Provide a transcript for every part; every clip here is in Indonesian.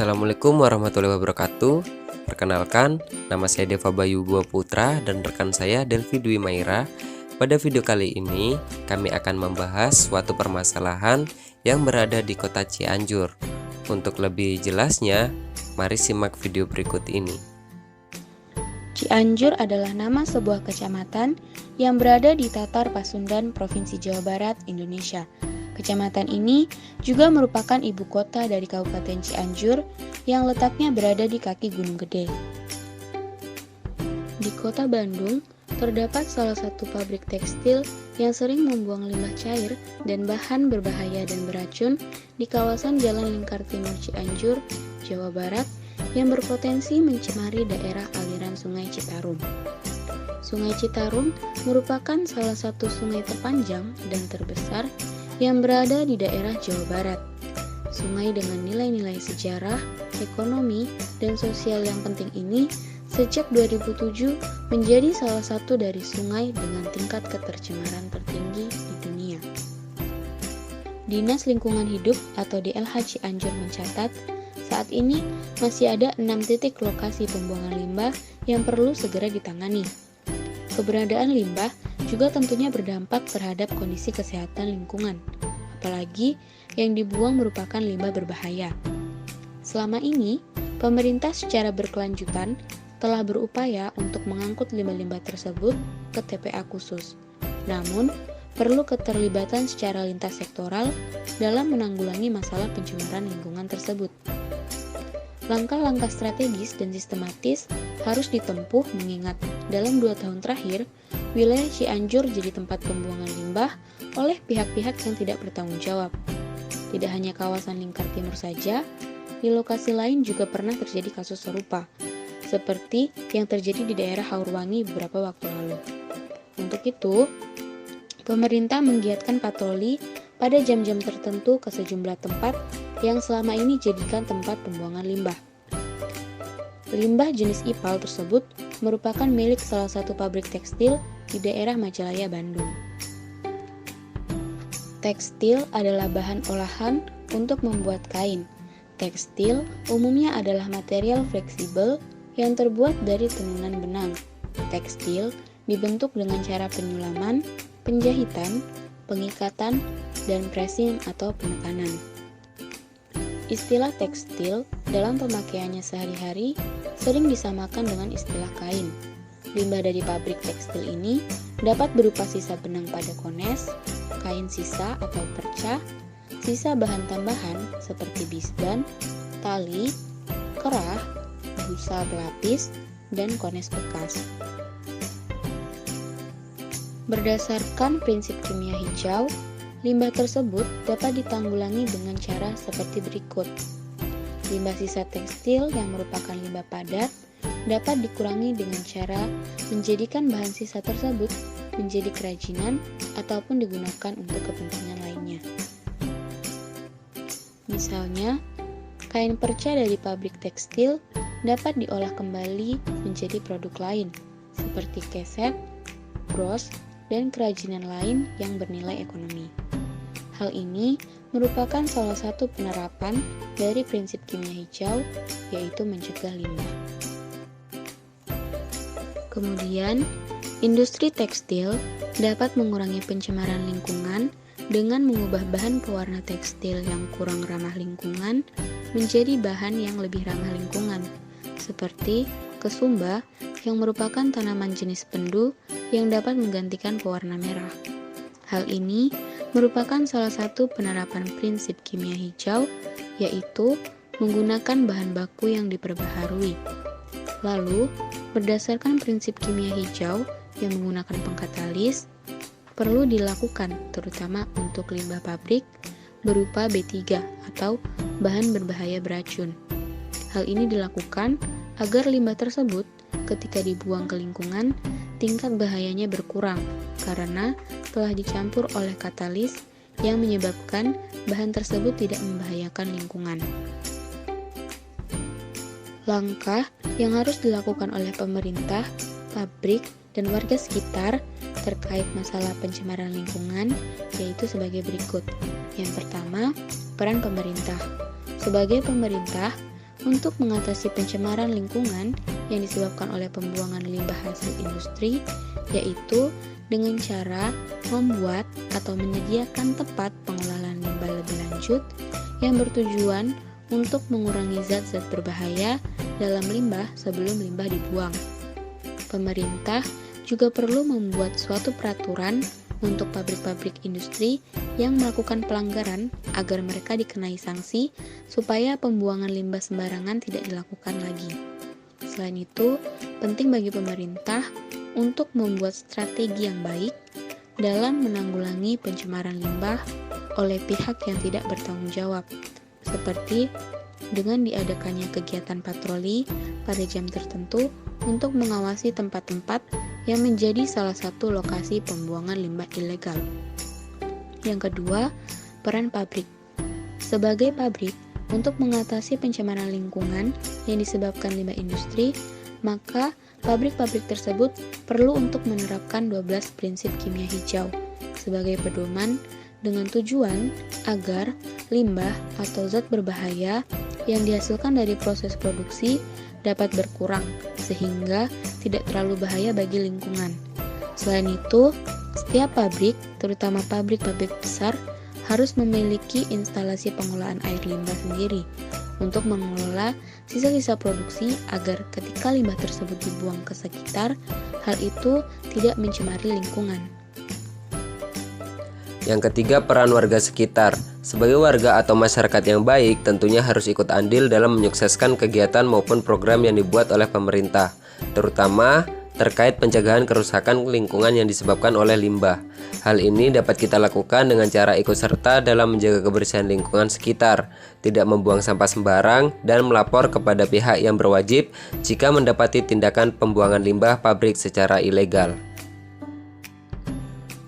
Assalamualaikum warahmatullahi wabarakatuh. Perkenalkan, nama saya Deva Bayu Bua Putra dan rekan saya Delvi Dwi Maira. Pada video kali ini, kami akan membahas suatu permasalahan yang berada di kota Cianjur. Untuk lebih jelasnya, mari simak video berikut ini. Cianjur adalah nama sebuah kecamatan yang berada di Tatar Pasundan, Provinsi Jawa Barat, Indonesia. Kecamatan ini juga merupakan ibu kota dari Kabupaten Cianjur yang letaknya berada di kaki Gunung Gede. Di kota Bandung, terdapat salah satu pabrik tekstil yang sering membuang limbah cair dan bahan berbahaya dan beracun di kawasan Jalan Lingkar Timur Cianjur, Jawa Barat, yang berpotensi mencemari daerah aliran Sungai Citarum. Sungai Citarum merupakan salah satu sungai terpanjang dan terbesar yang berada di daerah Jawa Barat. Sungai dengan nilai-nilai sejarah, ekonomi, dan sosial yang penting ini sejak 2007 menjadi salah satu dari sungai dengan tingkat ketercemaran tertinggi di dunia. Dinas Lingkungan Hidup atau DLH Cianjur mencatat, saat ini masih ada 6 titik lokasi pembuangan limbah yang perlu segera ditangani. Keberadaan limbah juga tentunya berdampak terhadap kondisi kesehatan lingkungan, apalagi yang dibuang merupakan limbah berbahaya. Selama ini, pemerintah secara berkelanjutan telah berupaya untuk mengangkut limbah-limbah tersebut ke TPA khusus. Namun, perlu keterlibatan secara lintas sektoral dalam menanggulangi masalah pencemaran lingkungan tersebut. Langkah-langkah strategis dan sistematis harus ditempuh mengingat dalam 2 tahun terakhir, wilayah Cianjur jadi tempat pembuangan limbah oleh pihak-pihak yang tidak bertanggung jawab. Tidak hanya kawasan Lingkar Timur saja, di lokasi lain juga pernah terjadi kasus serupa, seperti yang terjadi di daerah Haurwangi beberapa waktu lalu. Untuk itu, pemerintah menggiatkan patroli pada jam-jam tertentu ke sejumlah tempat yang selama ini dijadikan tempat pembuangan limbah. Limbah jenis IPAL tersebut merupakan milik salah satu pabrik tekstil di daerah Majalaya, Bandung. Tekstil adalah bahan olahan untuk membuat kain. Tekstil umumnya adalah material fleksibel yang terbuat dari tenunan benang. Tekstil dibentuk dengan cara penyulaman, penjahitan, pengikatan, dan pressing atau penekanan. Istilah tekstil dalam pemakaiannya sehari-hari sering disamakan dengan istilah kain. Limbah dari pabrik tekstil ini dapat berupa sisa benang pada kones, kain sisa atau perca, sisa bahan tambahan seperti bisban, tali, kerah, busa pelapis, dan kones bekas. Berdasarkan prinsip kimia hijau, limbah tersebut dapat ditanggulangi dengan cara seperti berikut. Limbah sisa tekstil yang merupakan limbah padat dapat dikurangi dengan cara menjadikan bahan sisa tersebut menjadi kerajinan ataupun digunakan untuk kepentingan lainnya. Misalnya, kain perca dari pabrik tekstil dapat diolah kembali menjadi produk lain seperti keset, bros, dan kerajinan lain yang bernilai ekonomi. Hal ini merupakan salah satu penerapan dari prinsip kimia hijau, yaitu mencegah limbah. Kemudian, industri tekstil dapat mengurangi pencemaran lingkungan dengan mengubah bahan pewarna tekstil yang kurang ramah lingkungan menjadi bahan yang lebih ramah lingkungan, seperti kesumba yang merupakan tanaman jenis pendu yang dapat menggantikan pewarna merah. Hal ini merupakan salah satu penerapan prinsip kimia hijau, yaitu menggunakan bahan baku yang diperbaharui. Lalu, berdasarkan prinsip kimia hijau yang menggunakan pengkatalis, perlu dilakukan terutama untuk limbah pabrik berupa B3 atau bahan berbahaya beracun. Hal ini dilakukan agar limbah tersebut ketika dibuang ke lingkungan, tingkat bahayanya berkurang karena telah dicampur oleh katalis yang menyebabkan bahan tersebut tidak membahayakan lingkungan. Langkah yang harus dilakukan oleh pemerintah, pabrik, dan warga sekitar terkait masalah pencemaran lingkungan yaitu sebagai berikut. Yang pertama, peran pemerintah. Sebagai pemerintah, untuk mengatasi pencemaran lingkungan yang disebabkan oleh pembuangan limbah hasil industri, yaitu dengan cara membuat atau menyediakan tempat pengelolaan limbah lebih lanjut yang bertujuan untuk mengurangi zat-zat berbahaya dalam limbah sebelum limbah dibuang. Pemerintah juga perlu membuat suatu peraturan untuk pabrik-pabrik industri yang melakukan pelanggaran agar mereka dikenai sanksi supaya pembuangan limbah sembarangan tidak dilakukan lagi. Selain itu, penting bagi pemerintah untuk membuat strategi yang baik dalam menanggulangi pencemaran limbah oleh pihak yang tidak bertanggung jawab, seperti dengan diadakannya kegiatan patroli pada jam tertentu untuk mengawasi tempat-tempat yang menjadi salah satu lokasi pembuangan limbah ilegal. Yang kedua, peran pabrik. Sebagai pabrik, untuk mengatasi pencemaran lingkungan yang disebabkan limbah industri, maka pabrik-pabrik tersebut perlu untuk menerapkan 12 prinsip kimia hijau sebagai pedoman dengan tujuan agar limbah atau zat berbahaya yang dihasilkan dari proses produksi dapat berkurang sehingga tidak terlalu bahaya bagi lingkungan. Selain itu, setiap pabrik, terutama pabrik-pabrik besar, harus memiliki instalasi pengolahan air limbah sendiri untuk mengelola sisa-sisa produksi agar ketika limbah tersebut dibuang ke sekitar, hal itu tidak mencemari lingkungan. Yang ketiga, peran warga sekitar. Sebagai warga atau masyarakat yang baik, tentunya harus ikut andil dalam menyukseskan kegiatan maupun program yang dibuat oleh pemerintah, terutama terkait pencegahan kerusakan lingkungan yang disebabkan oleh limbah. Hal ini dapat kita lakukan dengan cara ikut serta dalam menjaga kebersihan lingkungan sekitar, tidak membuang sampah sembarang, dan melapor kepada pihak yang berwajib jika mendapati tindakan pembuangan limbah pabrik secara ilegal.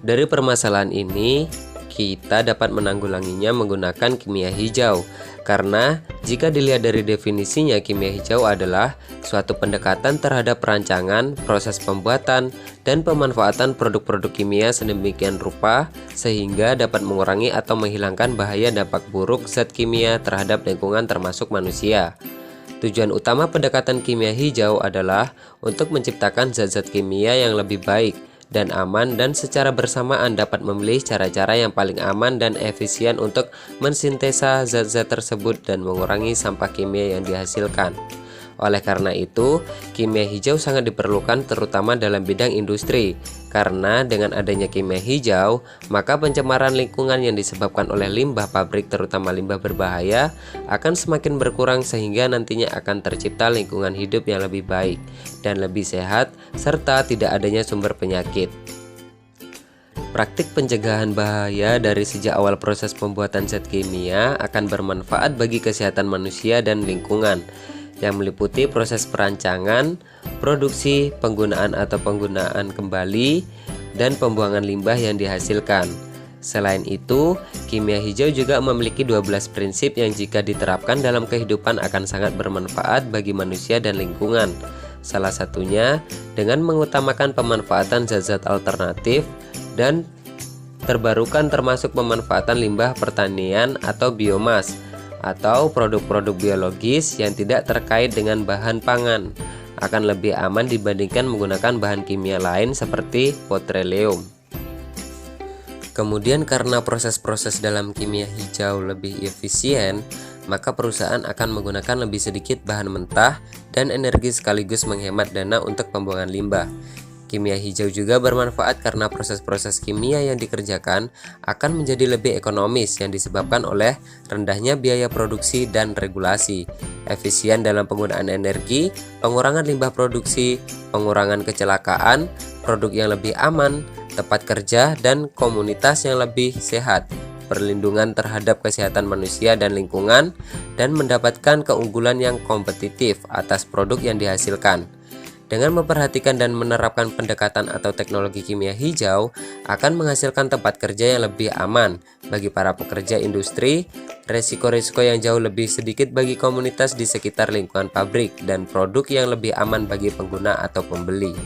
Dari permasalahan ini, kita dapat menanggulanginya menggunakan kimia hijau. Karena jika dilihat dari definisinya, kimia hijau adalah suatu pendekatan terhadap perancangan, proses pembuatan, dan pemanfaatan produk-produk kimia sedemikian rupa sehingga dapat mengurangi atau menghilangkan bahaya dampak buruk zat kimia terhadap lingkungan termasuk manusia. Tujuan utama pendekatan kimia hijau adalah untuk menciptakan zat-zat kimia yang lebih baik dan aman, dan secara bersamaan dapat memilih cara-cara yang paling aman dan efisien untuk mensintesa zat-zat tersebut dan mengurangi sampah kimia yang dihasilkan. Oleh karena itu, kimia hijau sangat diperlukan terutama dalam bidang industri, karena dengan adanya kimia hijau, maka pencemaran lingkungan yang disebabkan oleh limbah pabrik terutama limbah berbahaya akan semakin berkurang sehingga nantinya akan tercipta lingkungan hidup yang lebih baik dan lebih sehat serta tidak adanya sumber penyakit. Praktik pencegahan bahaya dari sejak awal proses pembuatan zat kimia akan bermanfaat bagi kesehatan manusia dan lingkungan, yang meliputi proses perancangan, produksi, penggunaan atau penggunaan kembali, dan pembuangan limbah yang dihasilkan. Selain itu, kimia hijau juga memiliki 12 prinsip yang jika diterapkan dalam kehidupan akan sangat bermanfaat bagi manusia dan lingkungan. Salah satunya dengan mengutamakan pemanfaatan zat-zat alternatif dan terbarukan termasuk pemanfaatan limbah pertanian atau biomas, atau produk-produk biologis yang tidak terkait dengan bahan pangan akan lebih aman dibandingkan menggunakan bahan kimia lain seperti petroleum. Kemudian karena proses-proses dalam kimia hijau lebih efisien, maka perusahaan akan menggunakan lebih sedikit bahan mentah dan energi sekaligus menghemat dana untuk pembuangan limbah. Kimia hijau juga bermanfaat karena proses-proses kimia yang dikerjakan akan menjadi lebih ekonomis yang disebabkan oleh rendahnya biaya produksi dan regulasi, efisien dalam penggunaan energi, pengurangan limbah produksi, pengurangan kecelakaan, produk yang lebih aman, tempat kerja, dan komunitas yang lebih sehat, perlindungan terhadap kesehatan manusia dan lingkungan, dan mendapatkan keunggulan yang kompetitif atas produk yang dihasilkan. Dengan memperhatikan dan menerapkan pendekatan atau teknologi kimia hijau akan menghasilkan tempat kerja yang lebih aman bagi para pekerja industri, resiko-risiko yang jauh lebih sedikit bagi komunitas di sekitar lingkungan pabrik, dan produk yang lebih aman bagi pengguna atau pembeli.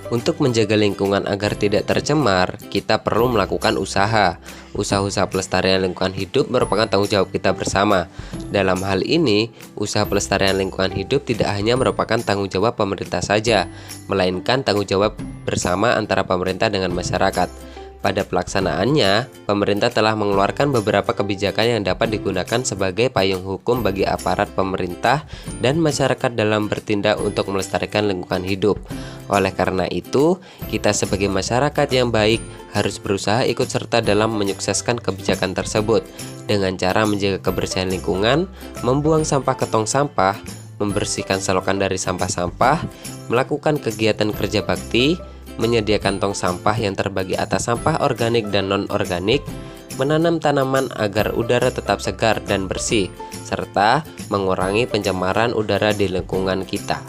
Untuk menjaga lingkungan agar tidak tercemar, kita perlu melakukan usaha. Usaha-usaha pelestarian lingkungan hidup merupakan tanggung jawab kita bersama. Dalam hal ini, usaha pelestarian lingkungan hidup tidak hanya merupakan tanggung jawab pemerintah saja, melainkan tanggung jawab bersama antara pemerintah dengan masyarakat. Pada pelaksanaannya, pemerintah telah mengeluarkan beberapa kebijakan yang dapat digunakan sebagai payung hukum bagi aparat pemerintah dan masyarakat dalam bertindak untuk melestarikan lingkungan hidup. Oleh karena itu, kita sebagai masyarakat yang baik harus berusaha ikut serta dalam menyukseskan kebijakan tersebut dengan cara menjaga kebersihan lingkungan, membuang sampah ke tong sampah, membersihkan selokan dari sampah-sampah, melakukan kegiatan kerja bakti, menyediakan tong sampah yang terbagi atas sampah organik dan non-organik, menanam tanaman agar udara tetap segar dan bersih, serta mengurangi pencemaran udara di lingkungan kita.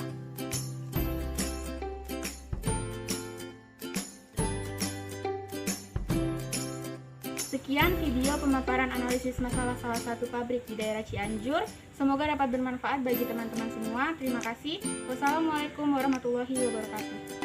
Sekian video pemaparan analisis masalah salah satu pabrik di daerah Cianjur. Semoga dapat bermanfaat bagi teman-teman semua. Terima kasih. Wassalamualaikum warahmatullahi wabarakatuh.